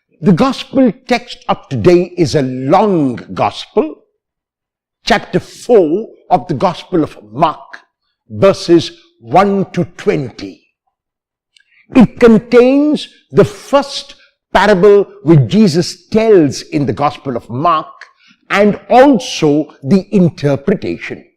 The gospel text of today is a long gospel, chapter 4 of the Gospel of Mark, verses 1 to 20. It contains the first parable which Jesus tells in the Gospel of Mark and also the interpretation.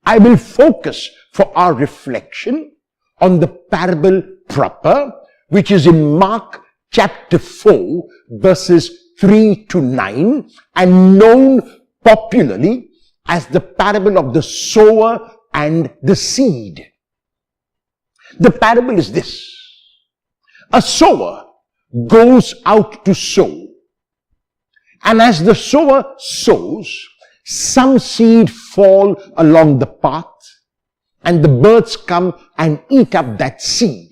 I will focus for our reflection on the parable proper, which is in Mark chapter 4, verses 3 to 9, and known popularly as the parable of the sower and the seed. The parable is this: a sower goes out to sow, and as the sower sows, some seed fall along the path, and the birds come and eat up that seed.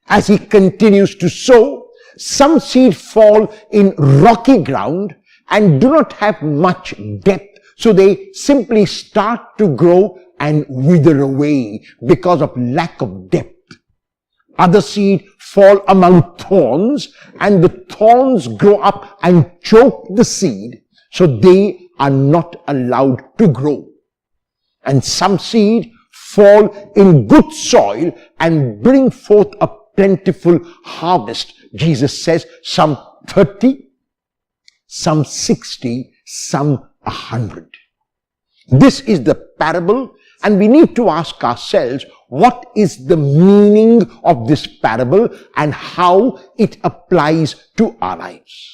As he continues to sow, some seed fall in rocky ground and do not have much depth, so they simply start to grow and wither away because of lack of depth. Other seed fall among thorns, and the thorns grow up and choke the seed, so they are not allowed to grow. And some seed fall in good soil and bring forth a plentiful harvest. Jesus says some 30, some 60, some 100. This is the parable, and we need to ask ourselves, what is the meaning of this parable and how it applies to our lives?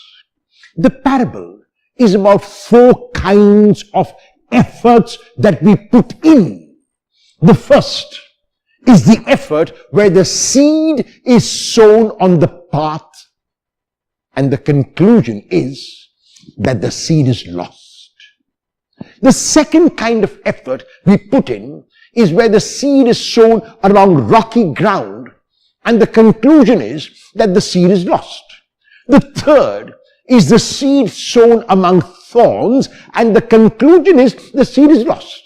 The parable is about 4 kinds of efforts that we put in. The first is the effort where the seed is sown on the path, and the conclusion is that the seed is lost. The second kind of effort we put in is where the seed is sown along rocky ground, and the conclusion is that the seed is lost. The third is the seed sown among thorns, and the conclusion is the seed is lost.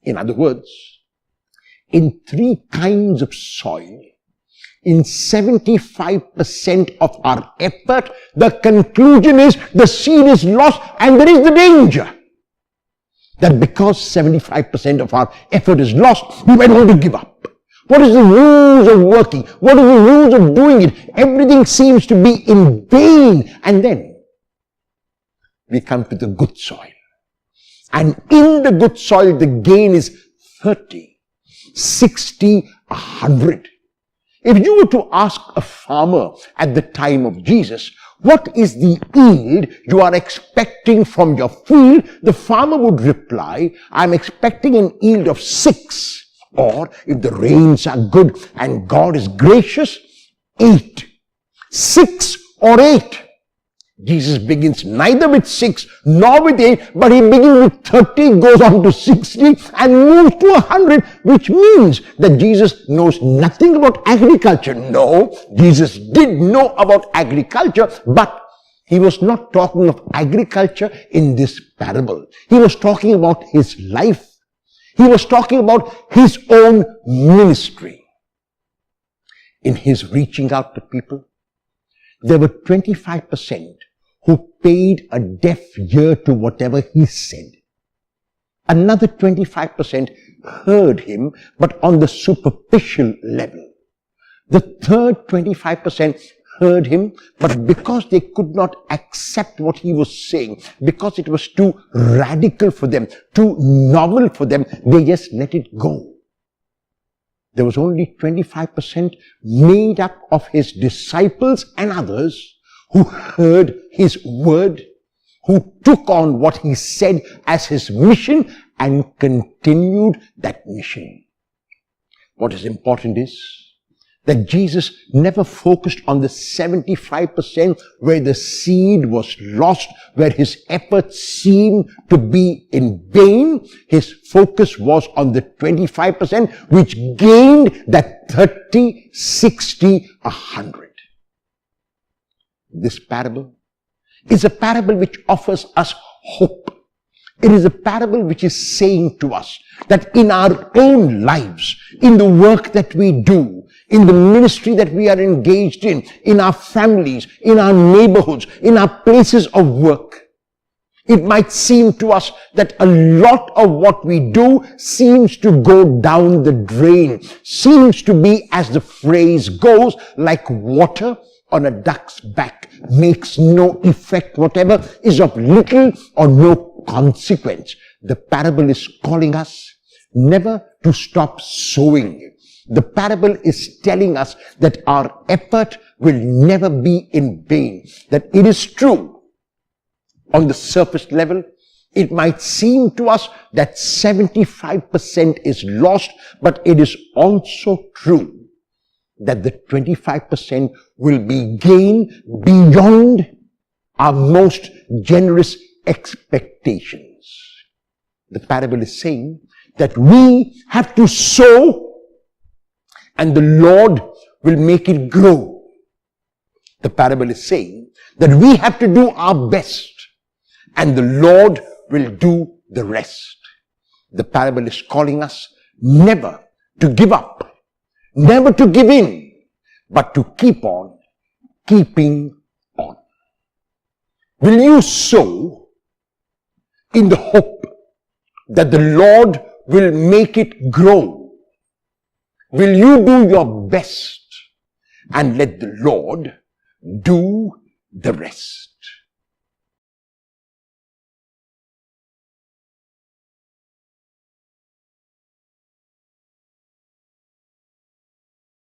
In other words, in 3 kinds of soil, in 75% of our effort, the conclusion is the seed is lost, and there is the danger that because 75% of our effort is lost, we might want to give up. What is the use of working? What is the use of doing it? Everything seems to be in vain. And then we come to the good soil. And in the good soil, the gain is 30, 60, 100. If you were to ask a farmer at the time of Jesus, what is the yield you are expecting from your field? The farmer would reply, I'm expecting an yield of 6. Or if the rains are good and God is gracious, 8. 6 or 8. Jesus begins neither with 6 nor with 8, but he begins with 30, goes on to 60 and moves to 100, which means that Jesus knows nothing about agriculture. No, Jesus did know about agriculture, but he was not talking of agriculture in this parable. He was talking about his life. He was talking about his own ministry. In his reaching out to people, there were 25% who paid a deaf ear to whatever he said. Another 25% heard him, but on the superficial level. The third 25% heard him, but because they could not accept what he was saying, because it was too radical for them, too novel for them, they just let it go. There was only 25% made up of his disciples and others who heard his word, who took on what he said as his mission and continued that mission. What is important is that Jesus never focused on the 75% where the seed was lost, where his efforts seemed to be in vain. His focus was on the 25% which gained that 30, 60, 100. This parable is a parable which offers us hope. It is a parable which is saying to us that in our own lives, in the work that we do, in the ministry that we are engaged in our families, in our neighborhoods, in our places of work. It might seem to us that a lot of what we do seems to go down the drain, seems to be, as the phrase goes, like water on a duck's back, makes no effect whatever, is of little or no consequence. The parable is calling us never to stop sowing. The parable is telling us that our effort will never be in vain. That it is true, on the surface level, it might seem to us that 75% is lost, but it is also true that the 25% will be gained beyond our most generous expectations. The parable is saying that we have to sow and the Lord will make it grow. The parable is saying that we have to do our best and the Lord will do the rest. The parable is calling us never to give up, never to give in, but to keep on keeping on. Will you sow in the hope that the Lord will make it grow? Will you do your best and let the Lord do the rest?